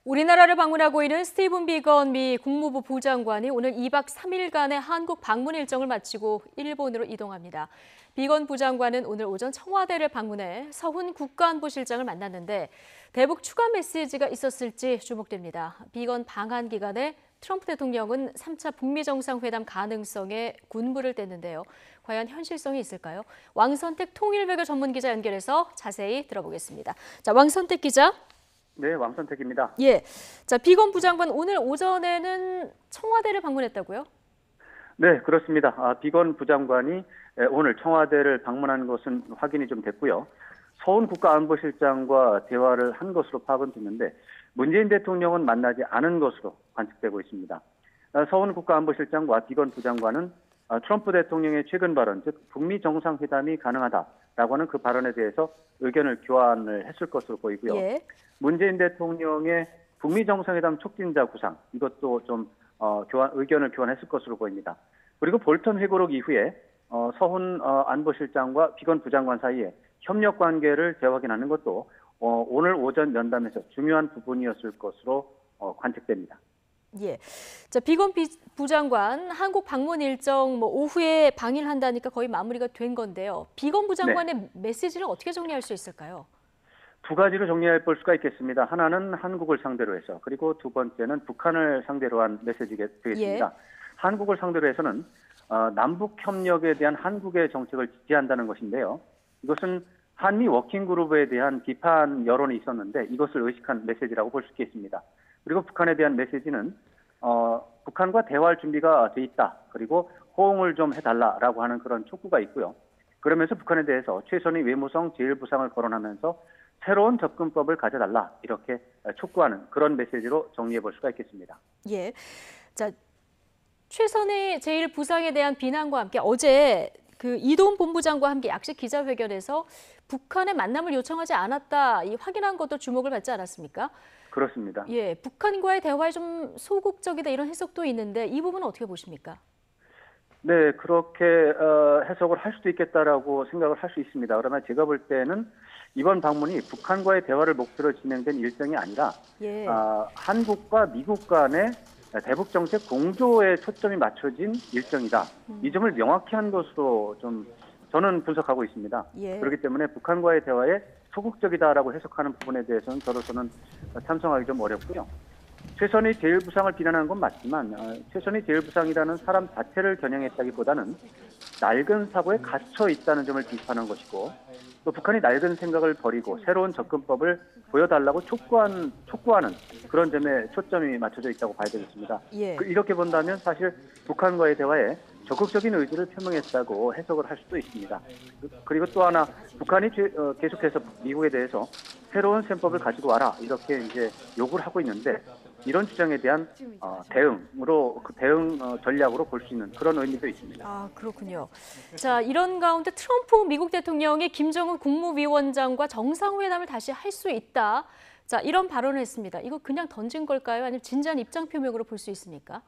우리나라를 방문하고 있는 스티븐 비건 미 국무부 부장관이 오늘 2박 3일간의 한국 방문 일정을 마치고 일본으로 이동합니다. 비건 부장관은 오늘 오전 청와대를 방문해 서훈 국가안보실장을 만났는데 대북 추가 메시지가 있었을지 주목됩니다. 비건 방한 기간에 트럼프 대통령은 3차 북미 정상회담 가능성에 군부를 뗐는데요. 과연 현실성이 있을까요? 왕선택 통일외교 전문기자 연결해서 자세히 들어보겠습니다. 자, 왕선택 기자. 네, 왕선택입니다. 예. 자, 비건 부장관 오늘 오전에는 청와대를 방문했다고요? 네, 그렇습니다. 비건 부장관이 오늘 청와대를 방문한 것은 확인이 좀 됐고요. 서훈 국가안보실장과 대화를 한 것으로 파악은 됐는데 문재인 대통령은 만나지 않은 것으로 관측되고 있습니다. 서훈 국가안보실장과 비건 부장관은 트럼프 대통령의 최근 발언, 즉 북미 정상회담이 가능하다라고 하는 그 발언에 대해서 의견을 교환을 했을 것으로 보이고요. 예. 문재인 대통령의 북미 정상회담 촉진자 구상, 이것도 좀 의견을 교환했을 것으로 보입니다. 그리고 볼턴 회고록 이후에 서훈 안보실장과 비건 부장관 사이에 협력 관계를 재확인하는 것도 오늘 오전 면담에서 중요한 부분이었을 것으로 관측됩니다. 예. 자, 비건 부장관 한국 방문 일정 오후에 방일한다니까 거의 마무리가 된 건데요. 비건 부장관의 네. 메시지를 어떻게 정리할 수 있을까요? 두 가지로 정리해 볼 수가 있겠습니다. 하나는 한국을 상대로 해서, 그리고 두 번째는 북한을 상대로 한 메시지가 되겠습니다. 예. 한국을 상대로 해서는 남북 협력에 대한 한국의 정책을 지지한다는 것인데요. 이것은 한미 워킹그룹에 대한 비판 여론이 있었는데 이것을 의식한 메시지라고 볼 수 있겠습니다. 그리고 북한에 대한 메시지는 북한과 대화할 준비가 돼 있다. 그리고 호응을 좀 해달라라고 하는 그런 촉구가 있고요. 그러면서 북한에 대해서 최선의 외무성 제1부상을 거론하면서 새로운 접근법을 가져달라 이렇게 촉구하는 그런 메시지로 정리해 볼 수가 있겠습니다. 예. 자, 최선의 제1부상에 대한 비난과 함께 어제 그 이동 본부장과 함께 약식 기자회견에서 북한의 만남을 요청하지 않았다 이 확인한 것도 주목을 받지 않았습니까? 그렇습니다. 예, 북한과의 대화에 좀 소극적이다 이런 해석도 있는데 이 부분은 어떻게 보십니까? 네, 그렇게 해석을 할 수도 있겠다라고 생각을 할 수 있습니다. 그러나 제가 볼 때는 이번 방문이 북한과의 대화를 목표로 진행된 일정이 아니라 예. 한국과 미국 간의 대북 정책 공조에 초점이 맞춰진 일정이다. 이 점을 명확히 한 것으로 좀 저는 분석하고 있습니다. 예. 그렇기 때문에 북한과의 대화에 소극적이다라고 해석하는 부분에 대해서는 저로서는 찬성하기 좀 어렵고요. 최선의 제1부상을 비난하는 건 맞지만 최선의 제1부상이라는 사람 자체를 겨냥했다기보다는 낡은 사고에 갇혀 있다는 점을 비판한 것이고 또 북한이 낡은 생각을 버리고 새로운 접근법을 보여달라고 촉구하는 그런 점에 초점이 맞춰져 있다고 봐야 되겠습니다. 예. 이렇게 본다면 사실 북한과의 대화에 적극적인 의지를 표명했다고 해석을 할 수도 있습니다. 그리고 또 하나 북한이 계속해서 미국에 대해서 새로운 셈법을 가지고 와라 이렇게 이제 요구를 하고 있는데 이런 주장에 대한 대응 전략으로 볼 수 있는 그런 의미도 있습니다. 아, 그렇군요. 자, 이런 가운데 트럼프 미국 대통령이 김정은 국무위원장과 정상회담을 다시 할 수 있다. 자, 이런 발언을 했습니다. 이거 그냥 던진 걸까요? 아니면 진지한 입장 표명으로 볼 수 있습니까?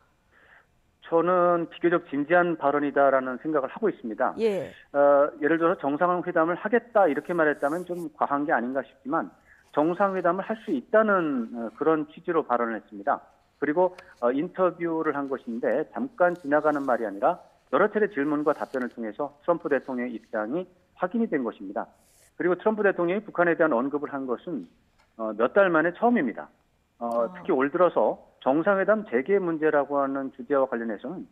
저는 비교적 진지한 발언이다라는 생각을 하고 있습니다. 예. 예를 들어서 정상회담을 하겠다 이렇게 말했다면 좀 과한 게 아닌가 싶지만 정상회담을 할 수 있다는 그런 취지로 발언을 했습니다. 그리고 인터뷰를 한 것인데 잠깐 지나가는 말이 아니라 여러 차례 질문과 답변을 통해서 트럼프 대통령의 입장이 확인이 된 것입니다. 그리고 트럼프 대통령이 북한에 대한 언급을 한 것은 몇 달 만에 처음입니다. 특히 올 들어서 정상회담 재개 문제라고 하는 주제와 관련해서는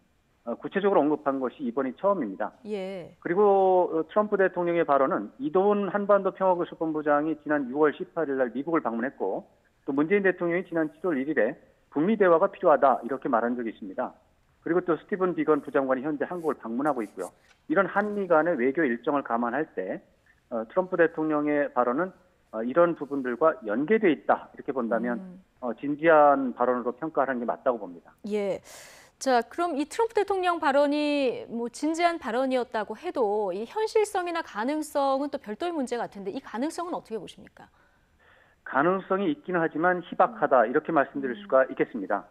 구체적으로 언급한 것이 이번이 처음입니다. 예. 그리고 트럼프 대통령의 발언은 이도훈 한반도 평화교섭본부장이 지난 6월 18일 날 미국을 방문했고 또 문재인 대통령이 지난 7월 1일에 북미 대화가 필요하다 이렇게 말한 적이 있습니다. 그리고 또 스티븐 비건 부장관이 현재 한국을 방문하고 있고요. 이런 한미 간의 외교 일정을 감안할 때 트럼프 대통령의 발언은 이런 부분들과 연계돼 있다 이렇게 본다면 진지한 발언으로 평가하는 게 맞다고 봅니다. 예. 자, 그럼 이 트럼프 대통령 발언이 진지한 발언이었다고 해도 이 현실성이나 가능성은 또 별도의 문제 같은데 이 가능성은 어떻게 보십니까? 가능성이 있기는 하지만 희박하다 이렇게 말씀드릴 수가 있겠습니다.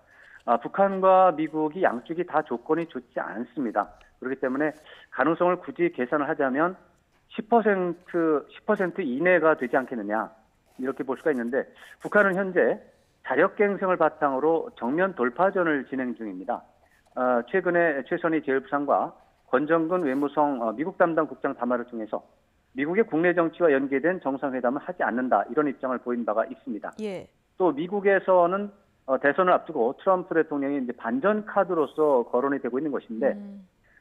북한과 미국이 양쪽이 다 조건이 좋지 않습니다. 그렇기 때문에 가능성을 굳이 계산을 하자면 10% 이내가 되지 않겠느냐 이렇게 볼 수가 있는데 북한은 현재 자력갱생을 바탕으로 정면 돌파전을 진행 중입니다. 최근에 최선희 제1부상과 권정근 외무성 미국 담당 국장 담화를 통해서 미국의 국내 정치와 연계된 정상회담을 하지 않는다 이런 입장을 보인 바가 있습니다. 예. 또 미국에서는 대선을 앞두고 트럼프 대통령이 이제 반전 카드로서 거론이 되고 있는 것인데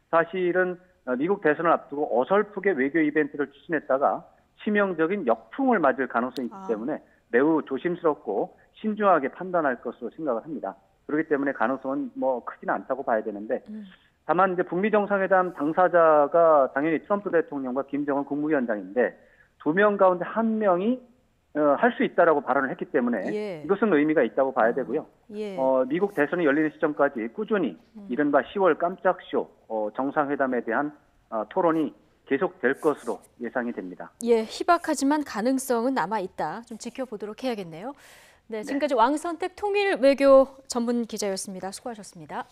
사실은 미국 대선을 앞두고 어설프게 외교 이벤트를 추진했다가 치명적인 역풍을 맞을 가능성이 있기 때문에 매우 조심스럽고 신중하게 판단할 것으로 생각을 합니다. 그렇기 때문에 가능성은 뭐 크지는 않다고 봐야 되는데 다만 이제 북미 정상회담 당사자가 당연히 트럼프 대통령과 김정은 국무위원장인데 두 명 가운데 한 명이 할 수 있다라고 발언을 했기 때문에 예. 이것은 의미가 있다고 봐야 되고요. 예. 미국 대선이 열리는 시점까지 꾸준히 이른바 10월 깜짝쇼 정상회담에 대한 토론이 계속될 것으로 예상이 됩니다. 예, 희박하지만 가능성은 남아 있다. 좀 지켜보도록 해야겠네요. 네, 지금까지 왕선택 통일 외교 전문 기자였습니다. 수고하셨습니다.